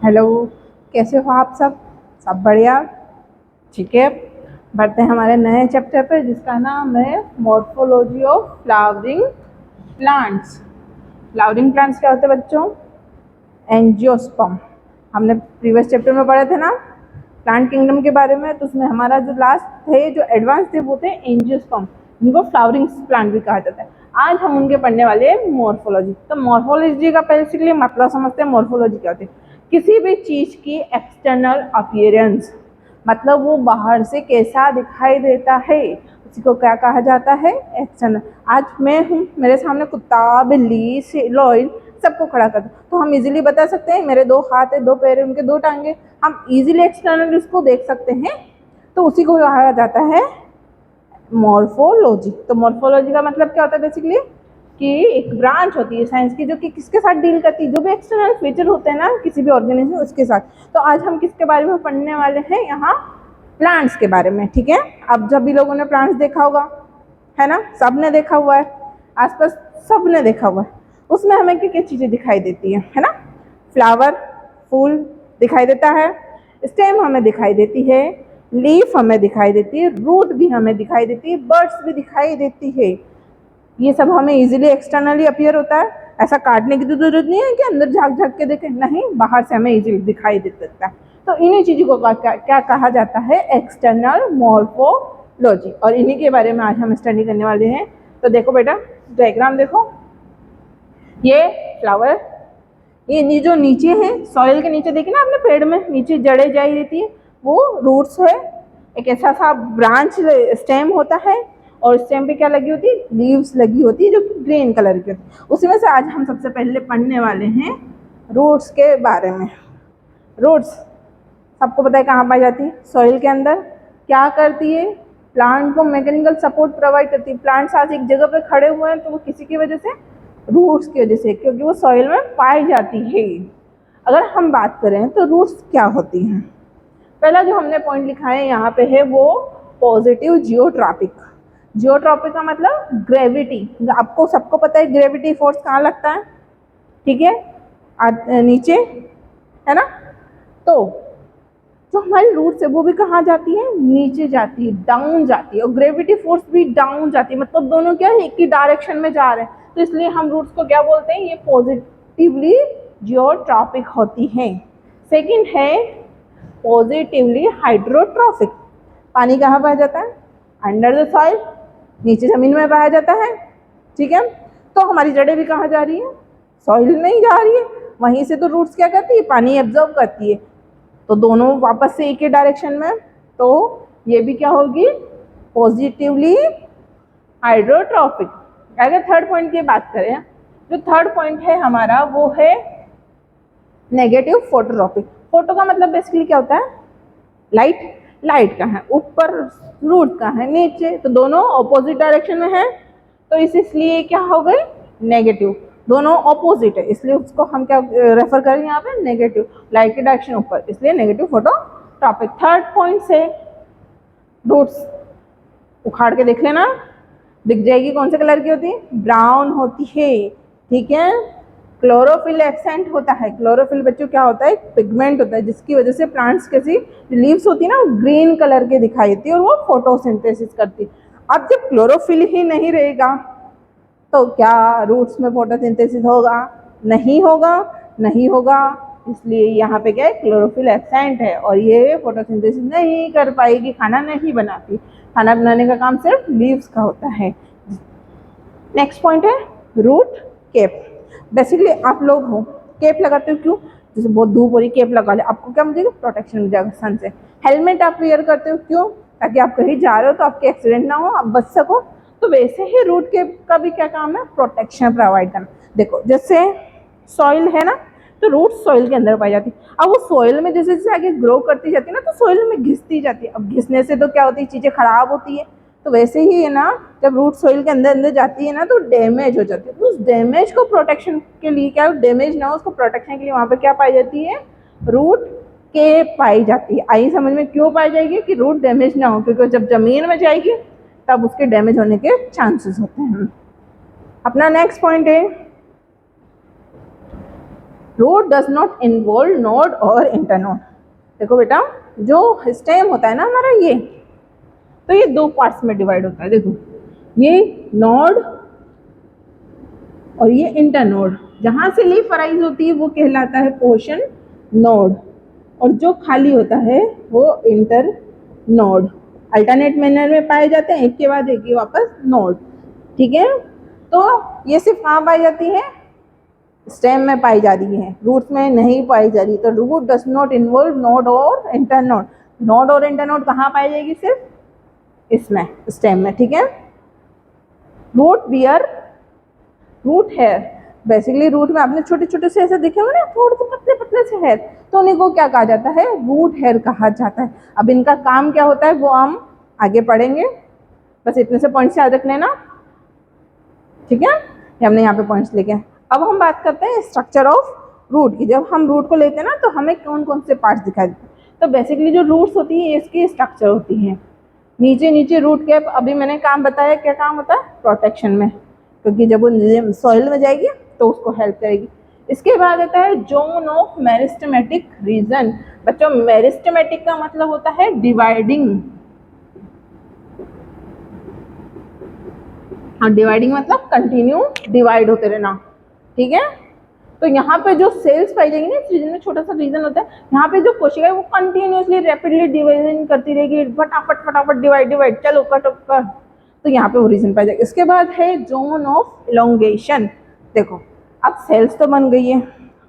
Hello, कैसे हो आप सब? सब बढ़िया? ठीक है, बढ़ते हैं हमारे नए चैप्टर पर जिसका नाम है morphology of flowering plants. Flowering plants क्या होते हैं बच्चों? एंजियोस्पर्म। हमने प्रीवियस चैप्टर में पढ़े थे ना प्लांट किंगडम के बारे में, तो उसमें हमारा जो लास्ट थे, जो एडवांस थे, वो थे एंजियोस्पर्म, जिनको फ्लावरिंग प्लांट भी कहा जाता है। आज हम उनके पढ़ने वाले हैं मॉर्फोलॉजी। तो मॉर्फोलॉजी का बेसिकली मतलब समझते हैं। मॉर्फोलॉजी क्या होती है? किसी भी चीज की एक्सटर्नल अपीयरेंस, मतलब वो बाहर से कैसा दिखाई देता है, उसी को क्या कहा जाता है? एक्सटर्नल। आज मैं हूँ, मेरे सामने कुत्ता, बिल्ली, लॉयन सबको खड़ा कर दो तो हम इजीली बता सकते हैं मेरे 2 हाथ है, 2 पैर है, उनके 2 टांगे। हम इजीली एक्सटर्नल उसको देख सकते हैं, तो उसी को कहा जाता है मॉर्फोलॉजी। तो मॉर्फोलॉजी का मतलब क्या होता है बेसिकली? कि एक ब्रांच होती है साइंस की जो कि किसके साथ डील करती है? जो भी एक्सटर्नल फीचर होते हैं ना किसी भी ऑर्गेनिज्म, उसके साथ। तो आज हम किसके बारे में पढ़ने वाले हैं? यहाँ प्लांट्स के बारे में। ठीक है, अब जब भी लोगों ने प्लांट्स देखा होगा, है ना, सबने देखा हुआ है, आसपास सबने देखा हुआ है। उसमें हमें क्या क्या चीजें दिखाई देती है ना? फ्लावर, फूल दिखाई देता है, स्टेम हमें दिखाई देती है, लीफ हमें दिखाई देती है, रूट भी हमें दिखाई देती है, बर्ड्स भी दिखाई देती है। ये सब हमें इजीली एक्सटर्नली अपीयर होता है। ऐसा काटने की तो जरूरत नहीं है कि अंदर झाँक झाँक के देखें, नहीं, बाहर से हमें इजीली दिखाई दे सकता है। तो इन्हीं चीज़ों को क्या कहा जाता है? External morphology. और इन्हीं के बारे में आज हम स्टडी करने वाले हैं। तो देखो बेटा, डायग्राम देखो, ये फ्लावर, ये जो नीचे है सॉइल के नीचे, देखिए ना आपने, पेड़ में नीचे जड़ें जाई रहती है, वो रूट्स है। एक ऐसा सा ब्रांच स्टेम होता है, और स्टेम पे क्या लगी होती है? लीव्स लगी होती है, जो कि ग्रीन कलर की होती है। उसी में से आज हम सबसे पहले पढ़ने वाले हैं रूट्स के बारे में। रूट्स सबको पता है कहाँ पाई जाती है? सॉइल के अंदर। क्या करती है? प्लांट को मैकेनिकल सपोर्ट प्रोवाइड करती है। प्लांट्स आज एक जगह पे खड़े हुए हैं तो वो किसी की वजह से, रूट्स की वजह से, क्योंकि वो सॉइल में पाई जाती है। अगर हम बात करें तो रूट्स क्या होती हैं? पहला जो हमने पॉइंट लिखा है यहाँ पे है वो पॉजिटिव जियोट्रॉपिक। जियोट्रॉपिक का मतलब ग्रेविटी। आपको सबको पता है ग्रेविटी फोर्स कहाँ लगता है, ठीक है? नीचे, है ना? तो जो हमारी रूट्स है वो भी कहाँ जाती है? नीचे जाती है, डाउन जाती है, और ग्रेविटी फोर्स भी डाउन जाती है। मतलब दोनों क्या है? एक ही डायरेक्शन में जा रहे हैं। तो इसलिए हम रूट्स को क्या बोलते हैं? ये पॉजिटिवली जियोट्रॉपिक होती हैं। सेकंड है पॉजिटिवली हाइड्रोट्रॉफिक। पानी कहाँ पाया जाता है? अंडर द सॉइल, नीचे जमीन में पाया जाता है, ठीक है? तो हमारी जड़ें भी कहाँ जा रही है? सॉइल में ही जा रही है। वहीं से तो रूट्स क्या करती है? पानी एब्जॉर्ब करती है। तो दोनों वापस से एक ही डायरेक्शन में, तो ये भी क्या होगी? पॉजिटिवली हाइड्रोट्रॉफिक। अगर थर्ड पॉइंट की बात करें, जो थर्ड पॉइंट है हमारा वो है नेगेटिव फोटोट्रॉपिक। फोटो का मतलब बेसिकली क्या होता है? लाइट। लाइट का है ऊपर, रूट का है नीचे, तो दोनों ऑपोजिट डायरेक्शन में है, तो इसलिए क्या हो गए? नेगेटिव। दोनों ऑपोजिट है, इसलिए उसको हम क्या रेफर करें यहाँ पे? नेगेटिव। लाइट की डायरेक्शन ऊपर, इसलिए नेगेटिव फोटोट्रॉपिक। थर्ड पॉइंट से रूट्स उखाड़ के देख लेना, दिख जाएगी कौन से कलर की होती है? ब्राउन होती है, ठीक है? क्लोरोफिल एब्सेंट होता है। क्लोरोफिल बच्चों क्या होता है? पिगमेंट होता है, जिसकी वजह से प्लांट्स कैसी लीव्स होती है ना, ग्रीन कलर के दिखाई देती है, और वो फोटोसिंथेसिस करती है। अब जब क्लोरोफिल ही नहीं रहेगा तो क्या रूट्स में फोटोसिंथेसिस होगा? नहीं होगा, नहीं होगा। इसलिए यहाँ पे क्या है? क्लोरोफिल एब्सेंट है, और ये फोटोसिंथेसिस नहीं कर पाएगी, खाना नहीं बनाती। खाना बनाने का काम सिर्फ लीव्स का होता है। नेक्स्ट पॉइंट है रूट केप। बेसिकली आप लोग हो केप लगाते हो, क्यों? जैसे बहुत धूप हो रही, केप लगा ले, आपको क्या मिलेगा? प्रोटेक्शन मिल जाएगा सन से। हेलमेट आप वेयर करते हो, क्यों? ताकि आप कहीं जा रहे हो तो आपके एक्सीडेंट ना हो, आप बच सको। तो वैसे ही रूट केप का भी क्या काम है? प्रोटेक्शन प्रोवाइड करना। देखो जैसे सॉइल है ना, तो रूट सॉइल के अंदर पाई जाती है। अब वो सॉइल में जैसे जैसे आगे ग्रो करती जाती है ना, तो सॉइल में घिसती जाती है। अब घिसने से तो क्या होती है? चीज़ें खराब होती है। तो वैसे ही है ना, जब रूट सॉइल के अंदर अंदर जाती है ना, तो डैमेज हो जाती है। तो उस डैमेज को प्रोटेक्शन के लिए, क्या डैमेज ना हो उसको प्रोटेक्शन के लिए, वहाँ पे क्या पाई जाती है? रूट के पाई जाती है। आई समझ में? क्यों पाई जाएगी? कि रूट डैमेज ना हो, क्योंकि जब जमीन में जाएगी तब उसके डैमेज होने के चांसेस होते हैं। अपना नेक्स्ट पॉइंट है root does not involve node और इंटरनोड। देखो बेटा, जो स्टेम होता है ना हमारा, ये तो ये दो पार्ट्स में डिवाइड होता है। देखो, ये नोड और ये इंटरनोड। जहां से लीफ अराइज होती है वो कहलाता है पोर्शन नोड, और जो खाली होता है वो इंटर नोड। अल्टरनेट मैनर में पाए जाते हैं, एक के बाद एक, ये वापस नोड। ठीक है, तो ये सिर्फ कहाँ पाई जाती है? स्टेम में पाई जा रही है, रूट्स में नहीं पाई जा रही। तो root does not involve node और इंटरनोड। नोड और इंटरनोड कहाँ पाई जाएगी? सिर्फ इसमें, स्टेम में। ठीक है, root bear root hair. Basically root में आपने छोटे छोटे से ऐसे देखे होंगे ना, थोड़े से पतले पतले से हेयर, तो उन्हीं को क्या कहा जाता है? रूट हेयर कहा जाता है। अब इनका काम क्या होता है वो हम आगे पढ़ेंगे, बस इतने से पॉइंट्स याद रख लेना। ठीक है, ये हमने यहाँ पे पॉइंट्स लिखे हैं। अब हम बात करते हैं स्ट्रक्चर ऑफ रूट की। जब हम रूट को लेते हैं ना तो हमें कौन कौन से पार्ट्स दिखाई देते हैं? तो बेसिकली जो रूट्स होती है इसकी स्ट्रक्चर होती है। नीचे नीचे रूट कैप, अभी मैंने काम बताया, क्या काम होता है? प्रोटेक्शन में, क्योंकि जब वो सॉइल में जाएगी तो उसको हेल्प करेगी। इसके बाद आता है जोन ऑफ मेरिस्टेमेटिक रीजन। बच्चों, मेरिस्टेमेटिक का मतलब होता है डिवाइडिंग, और डिवाइडिंग मतलब कंटिन्यू डिवाइड होते रहना। ठीक है, तो यहाँ पे जो सेल्स पाई जाएंगी ना, इस रीजन में छोटा सा रीजन होता है, यहाँ पे जो कोशिका है वो कंटिन्यूसली रैपिडली डिवाइजन करती रहेगी, फटाफट फटाफट डिवाइड डिवाइड, चलो कट कर, तो यहाँ पे वो रीजन पाई जाएगी। इसके बाद है जोन ऑफ इलोंगेशन। देखो, अब सेल्स तो बन गई है,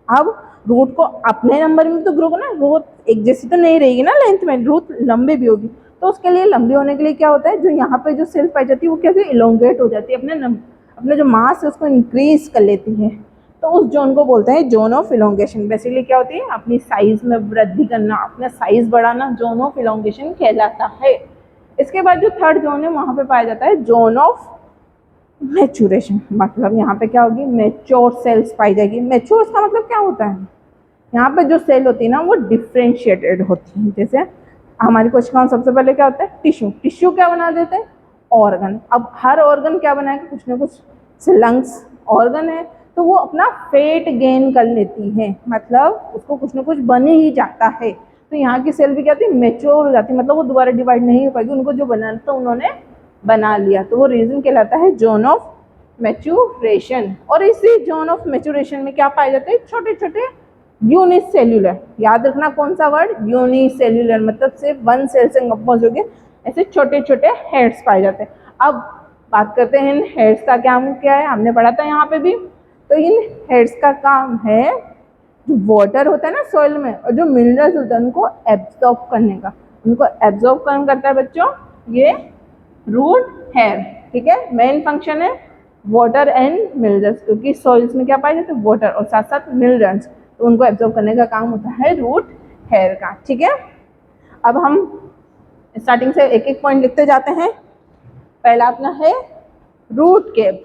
अब रूट को अपने नंबर में तो ग्रो करना, रूट एक जैसी तो नहीं रहेगी ना लेंथ में, रूट लंबे भी होगी। तो उसके लिए लंबी होने के लिए क्या होता है, जो यहाँ पे जो सेल्स पाई जाती है वो क्या होती है? इलोंगेट हो जाती है, अपने जो मास है उसको इंक्रीज कर लेती है। तो उस जोन को बोलते हैं जोन ऑफ इलोंगेशन। बेसिकली क्या होती है? अपनी साइज में वृद्धि करना, अपना साइज बढ़ाना, जोन ऑफ इलोंगेशन कहलाता है। इसके बाद जो थर्ड जोन है वहां पे पाया जाता है जोन ऑफ मैच्योरेशन। मतलब यहाँ पे क्या होगी? मैच्योर सेल्स पाई जाएगी। मैच्योर का मतलब क्या होता है? यहाँ पे जो सेल होती है ना वो डिफ्रेंशिएटेड होती है। जैसे हमारी कोशिकाओं में सबसे पहले क्या होता है? टिश्यू। टिश्यू क्या बना देते हैं? ऑर्गन। अब हर ऑर्गन क्या बनाएगा? कुछ ना कुछ। लंग्स ऑर्गन है तो वो अपना फेट गेन कर लेती है, मतलब उसको कुछ ना कुछ बन ही जाता है। तो यहाँ की सेल भी क्या होती है? मेच्योर हो जाती है, मतलब वो दोबारा डिवाइड नहीं हो पाएगी, उनको जो बनाना था उन्होंने बना लिया। तो वो रीजन कहलाता है जोन ऑफ मैच्योरेशन। और इसी जोन ऑफ मैच्योरेशन में क्या पाए जाते हैं? छोटे छोटे यूनिसेल्यूलर। याद रखना कौन सा वर्ड? यूनिसेल्यूलर, मतलब सिर्फ वन सेल से कंपोज हो गए ऐसे छोटे छोटे हेड्स पाए जाते हैं। अब बात करते हैं इन हेड्स का काम क्या है, हमने पढ़ा था यहाँ पे भी। तो इन हेड्स का काम है, जो वाटर होता है ना सॉइल में और जो मिनरल्स होता है उनको एब्जॉर्ब करने का। उनको एब्जॉर्ब कौन करता है बच्चों? ये रूट हेयर। ठीक है, मेन फंक्शन है वाटर एंड मिनरल्स, क्योंकि सॉइल्स में क्या पाए जाते हैं? वाटर और साथ साथ मिनरल्स, तो उनको एब्जॉर्ब करने का काम होता है रूट हेयर का। ठीक है, अब हम स्टार्टिंग से एक एक पॉइंट लिखते जाते हैं। पहला अपना है रूट कैप।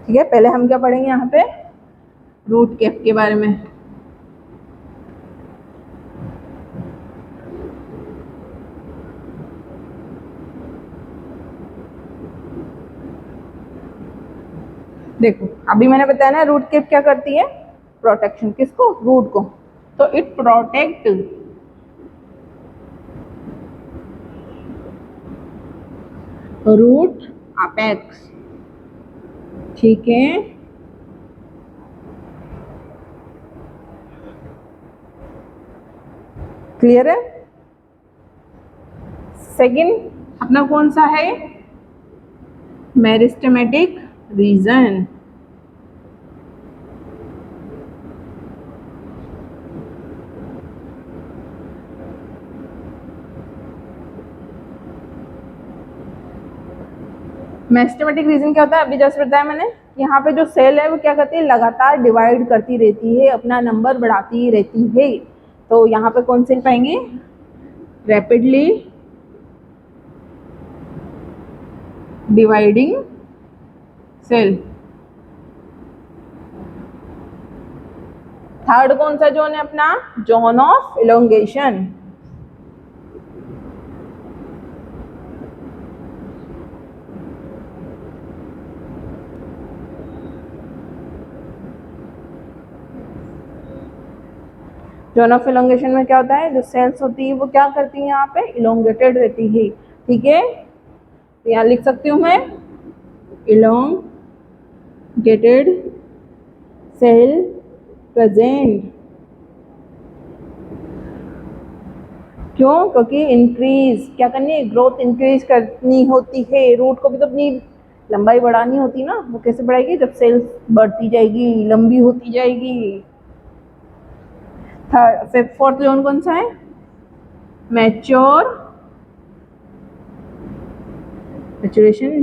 ठीक है, पहले हम क्या पढ़ेंगे यहाँ पे? रूट कैप के बारे में। देखो, अभी मैंने बताया ना रूट कैप क्या करती है? प्रोटेक्शन। किसको? रूट को। तो इट प्रोटेक्ट रूट अपेक्स। ठीक है, क्लियर है? सेकंड अपना कौन सा है? Meristematic reason. मेरिस्टेमेटिक रीजन क्या होता है? अभी जस्ट बताया मैंने, यहाँ पे जो सेल है वो क्या करती है? लगातार डिवाइड करती रहती है, अपना नंबर बढ़ाती रहती है। तो यहाँ पे कौन सेल पाएंगे? Rapidly dividing cell. थर्ड कौन सा जोन है अपना? Zone of elongation. Zone of elongation में क्या होता है, जो सेल्स होती है वो क्या करती है, यहाँ पे इलोंगेटेड रहती है, ठीक है। तो यहाँ लिख सकती हूँ मैं इलोंगेटेड सेल प्रेजेंट। क्यों? क्योंकि इंक्रीज क्या करनी है, ग्रोथ इंक्रीज करनी होती है। रूट को भी तो अपनी लंबाई बढ़ानी होती ना, वो कैसे बढ़ाएगी, जब सेल्स बढ़ती जाएगी, लंबी होती जाएगी। थर्ड फोर्थ जोन कौन सा है, मैच्योरेशन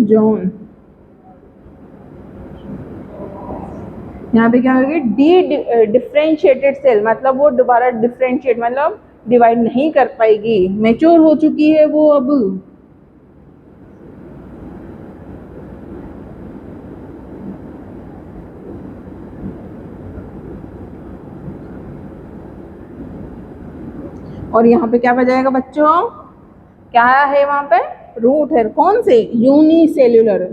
जोन। यहाँ पे क्या होगी, डी डिफ्रेंशिएटेड सेल, मतलब वो दोबारा डिफ्रेंशिएट मतलब डिवाइड नहीं कर पाएगी, मैच्योर हो चुकी है वो अब। और यहाँ पे क्या बजाएगा बच्चों, क्या है वहां पे, रूट है, कौन से, यूनिसेल्यूलर।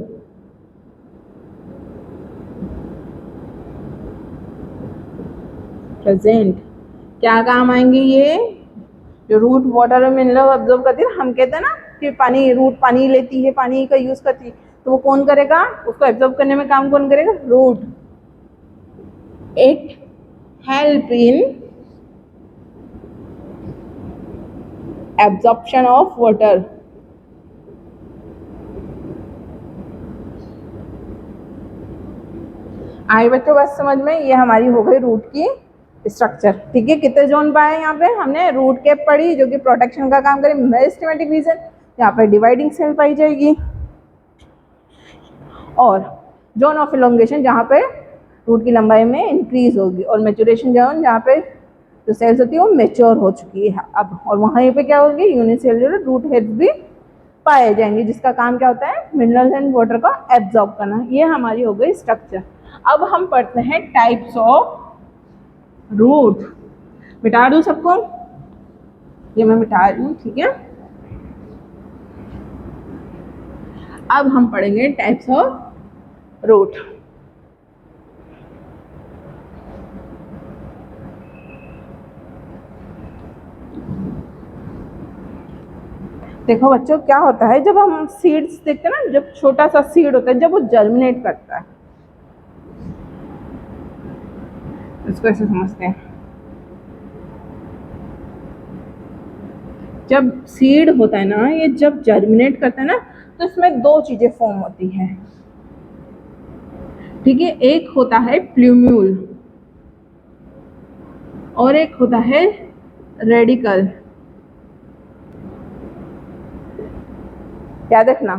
प्रेजेंट क्या काम आएंगे ये, जो रूट वाटर और मिनरल ऑब्जॉर्व करती है, हम कहते हैं ना कि पानी, रूट पानी लेती है, पानी का यूज करती है, तो वो कौन करेगा, उसको एब्जॉर्ब करने में काम कौन करेगा, root. It help in absorption of water. आए बच्चों बस समझ में, ये हमारी हो गई रूट की स्ट्रक्चर, ठीक है। कितने जोन पाए यहाँ पे हमने, रूट कैप पढ़ी जो कि प्रोटेक्शन का काम करे, मेरिस्टेमेटिक रीजन, यहाँ पे डिवाइडिंग सेल पाई जाएगी, और जोन ऑफ इलोंगेशन जहाँ पे रूट की लंबाई में इंक्रीज होगी, और मैच्योरेशन जोन जहाँ पे जो सेल्स होती है वो मेच्योर हो चुकी है अब, और वहाँ पे क्या होगी, यूनिसेल्युलर रूट हेड्स भी पाए जाएंगे, जिसका काम क्या होता है, मिनरल्स एंड वाटर को एब्जॉर्ब करना। ये हमारी हो गई स्ट्रक्चर। अब हम पढ़ते हैं टाइप्स ऑफ रूट। मिटा दूं सबको, ये मैं मिटा रही हूँ, ठीक है। अब हम पढ़ेंगे टाइप्स ऑफ रूट। देखो बच्चों क्या होता है, जब हम सीड्स देखते हैं ना, जब छोटा सा सीड होता है, जब वो जर्मिनेट करता है, इसको ऐसे समझते हैं, जब सीड होता है ना, ये जब जर्मिनेट करता है ना, तो इसमें दो चीजें फॉर्म होती हैं, ठीक है। एक होता है प्लूम्यूल और एक होता है रेडिकल। याद रखना,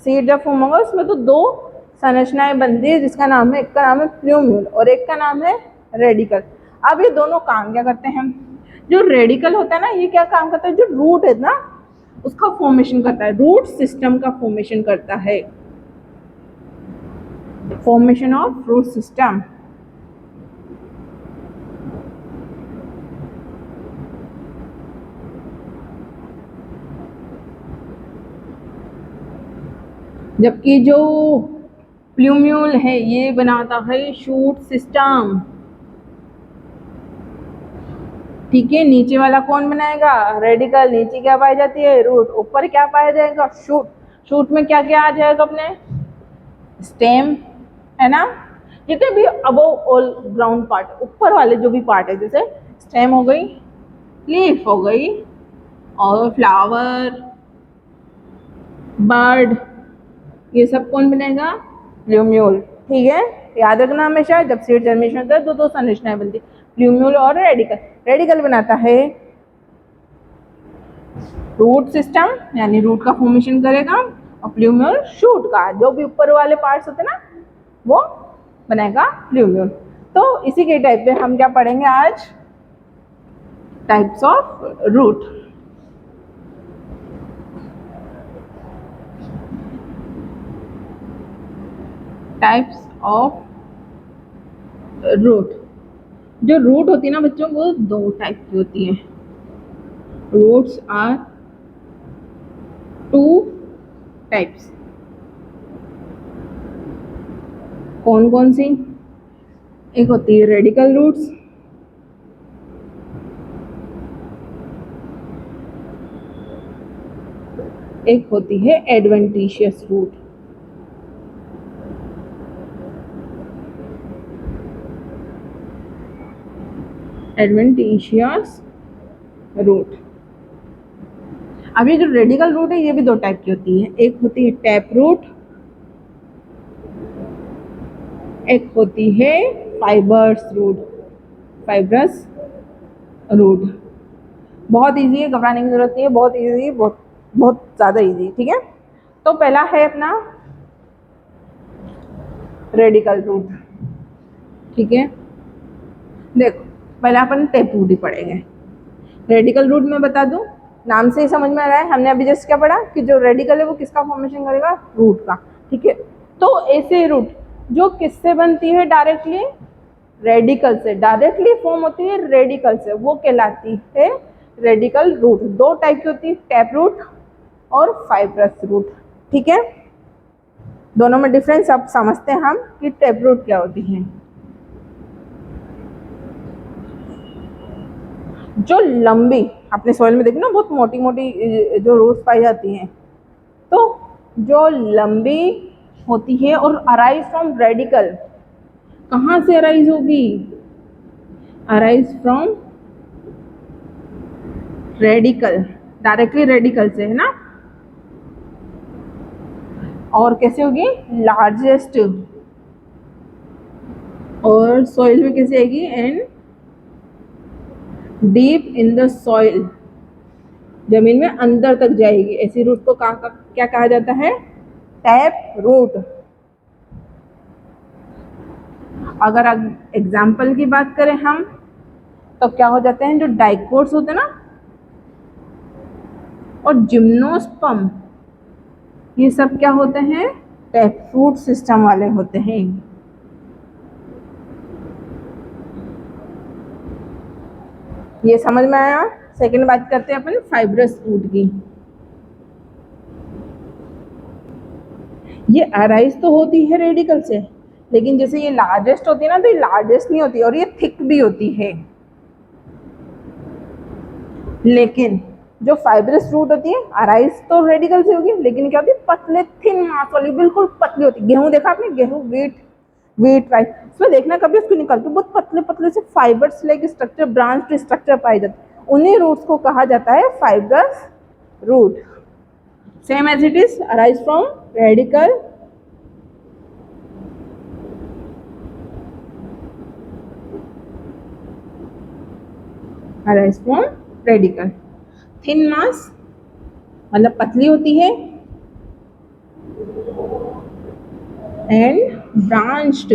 सीड जब फॉर्म होगा उसमें तो दो संरचनाएं बनती है, जिसका नाम है, एक का नाम है प्लूम्यूल और एक का नाम है रेडिकल। अब ये दोनों काम क्या करते हैं, जो रेडिकल होता है ना, ये क्या काम करता है, जो रूट है ना उसका फॉर्मेशन करता है, रूट सिस्टम का फॉर्मेशन करता है, फॉर्मेशन ऑफ रूट सिस्टम। जबकि जो प्लूम्यूल है ये बनाता है शूट सिस्टम, ठीक है। नीचे वाला कौन बनाएगा, रेडिकल। नीचे क्या पाई जाती है, रूट। ऊपर क्या पाया जाएगा, शूट। शूट में क्या क्या आ जाएगा अपने, स्टेम, है ना। जितने भी अबव ऑल ग्राउंड पार्ट, ऊपर वाले जो भी पार्ट है, जैसे स्टेम हो गई, लीफ हो गई, और फ्लावर, बर्ड, ये सब कौन बनेगा, प्लूम्यूल, ठीक है। याद रखना हमेशा, जब सीड जर्मिनेशन होता है तो दो संरचनाएं बनती है, प्लूम्यूल और रेडिकल। रेडिकल बनाता है रूट सिस्टम, यानी रूट का फॉर्मेशन करेगा, और प्लूम्यूल शूट का, जो भी ऊपर वाले पार्ट्स होते हैं ना वो बनेगा प्लूम्यूल। तो इसी के टाइप पे हम क्या पढ़ेंगे आज, types of root. Types of root. जो रूट होती है ना बच्चों, वो दो टाइप की होती है। Roots are two types. कौन कौन सी, एक होती है रेडिकल रूट्स एक होती है एडवेंटिशियस रूट। Adventitious root. अब ये जो रेडिकल रूट है ये भी दो टाइप की होती है, एक होती है टैप रूट, एक होती है फाइबर्स रूट। फाइब्रस रूट बहुत इजी है, घबराने की जरूरत नहीं है, बहुत इजी, बहुत बहुत ज़्यादा इजी। ठीक है, तो पहला है अपना रेडिकल रूट। ठीक है, देखो पहले अपन टैप रूट ही पढ़ेंगे। रेडिकल रूट में बता दूं, नाम से ही समझ में आ रहा है, हमने अभी जस्ट क्या पढ़ा कि जो रेडिकल है वो किसका फॉर्मेशन करेगा, रूट का। ठीक है, तो ऐसे रूट जो किससे बनती है, डायरेक्टली रेडिकल से, डायरेक्टली फॉर्म होती है रेडिकल से, वो कहलाती है रेडिकल रूट। दो टाइप की होती है, टैप रूट और फाइब्रस रूट। ठीक है, दोनों में डिफरेंस अब समझते हैं हम कि टैप रूट क्या होती है। जो लंबी, अपने सॉइल में देखो ना बहुत मोटी मोटी जो रूट्स पाई जाती हैं, तो जो लंबी होती है और अराइज फ्रॉम रेडिकल, कहाँ से अराइज होगी, arise from radical, directly radical से, है ना। और कैसे होगी, लार्जेस्ट, और सॉइल में कैसे आएगी, and deep in the soil, जमीन में अंदर तक जाएगी। ऐसी रूट को क्या कहा जाता है, टैप रूट। अगर एग्जाम्पल की बात करें हम, तो क्या हो जाते हैं, जो डाइकोट्स होते हैं ना और जिम्नोस्पर्म, ये सब क्या होते हैं, टैप रूट सिस्टम वाले होते हैं। ये समझ में आया। सेकंड बात करते हैं अपन फाइब्रस रूट की। ये अराइज तो होती है रेडिकल से, लेकिन जैसे ये लार्जेस्ट होती है ना, तो ये लार्जेस्ट नहीं होती और ये थिक भी होती है। लेकिन जो फाइब्रस रूट होती है, अराइज तो रेडिकल से होगी, लेकिन क्या होती है, पतले थिन मास वाली, बिल्कुल पतली होती है। गेहूं देखा आपने, गेहूं, वीट राइस, इसमें देखना कभी उसको निकल के बहुत पतले पतले से fibres like structure, branch structure पाए जाते हैं, उन्हीं रूट्स को कहा जाता है fibrous root. Same as it is, arise from radical, arise from radical, thin mass मतलब पतली होती है, एंड ब्रांच्ड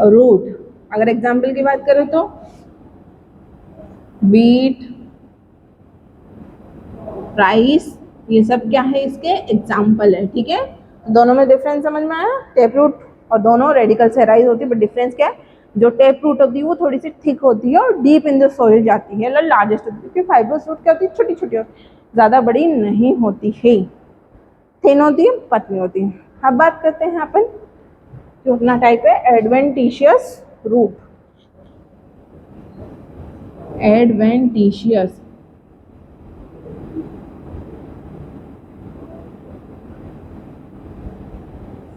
रूट। अगर एग्जाम्पल की बात करें तो वीट, राइस, ये सब क्या है, इसके एग्जाम्पल है। ठीक है, दोनों में डिफरेंस समझ में आया। टैप रूट और दोनों रेडिकल से अराइज होती है, बट डिफरेंस क्या है, जो टैप रूट होती है वो थोड़ी सी थिक होती है और डीप इन द सॉइल जाती है, लार्जेस्ट होती है। क्योंकि फाइब्रस रूट क्या होती है, छोटी छोटी होती है, ज़्यादा बड़ी नहीं होती है, थिन होती है, पतली होती है। अब बात करते हैं अपन जो अपना टाइप है एडवेंटिशियस रूट। एडवेंटिशियस,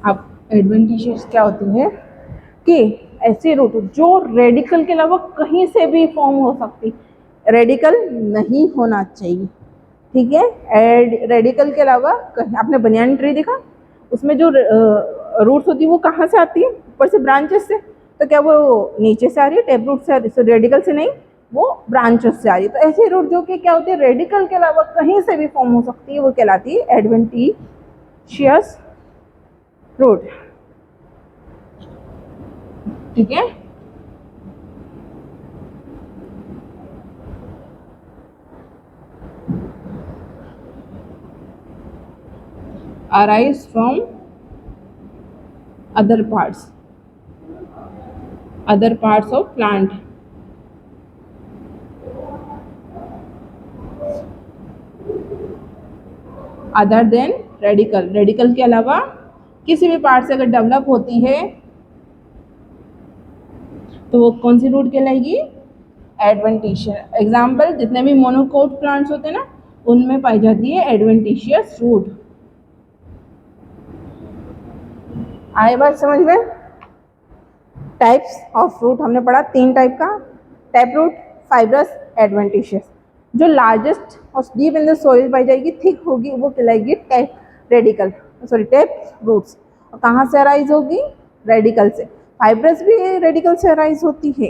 अब एडवेंटिशियस क्या होती है कि ऐसी रूट जो रेडिकल के अलावा कहीं से भी फॉर्म हो सकती, रेडिकल नहीं होना चाहिए। ठीक है, रेडिकल के अलावा आपने बनियान ट्री देखा, उसमें जो रूट्स होती है वो कहाँ से आती है, ऊपर से ब्रांचेस से, तो क्या वो नीचे से आ रही है, टैप रूट से आ रही है, रेडिकल से नहीं, वो ब्रांचेस से आ रही है। तो ऐसी रूट जो कि क्या होती है, रेडिकल के अलावा कहीं से भी फॉर्म हो सकती है, वो कहलाती है एडवेंटिशियस रूट। ठीक है, arise from other parts of plant, other than radical, radical के अलावा किसी भी पार्ट से अगर डेवलप होती है तो वो कौन सी रूट कहलाएगी, एडवेंटिशियस। एग्जाम्पल, जितने भी मोनोकोट प्लांट्स होते हैं ना, उनमें पाई जाती है एडवेंटिशियस रूट। आए बात समझ में? टाइप्स ऑफ रूट हमने पढ़ा 3 टाइप का, टैप रूट, फाइब्रस, एडवेंटिशियस। जो लार्जेस्ट और डीप इन द सोइल पाई जाएगी, थिक होगी, वो कहलाएगी tap radical, sorry tap roots. और कहाँ से अराइज होगी? रेडिकल से। फाइब्रस भी रेडिकल से अराइज होती है।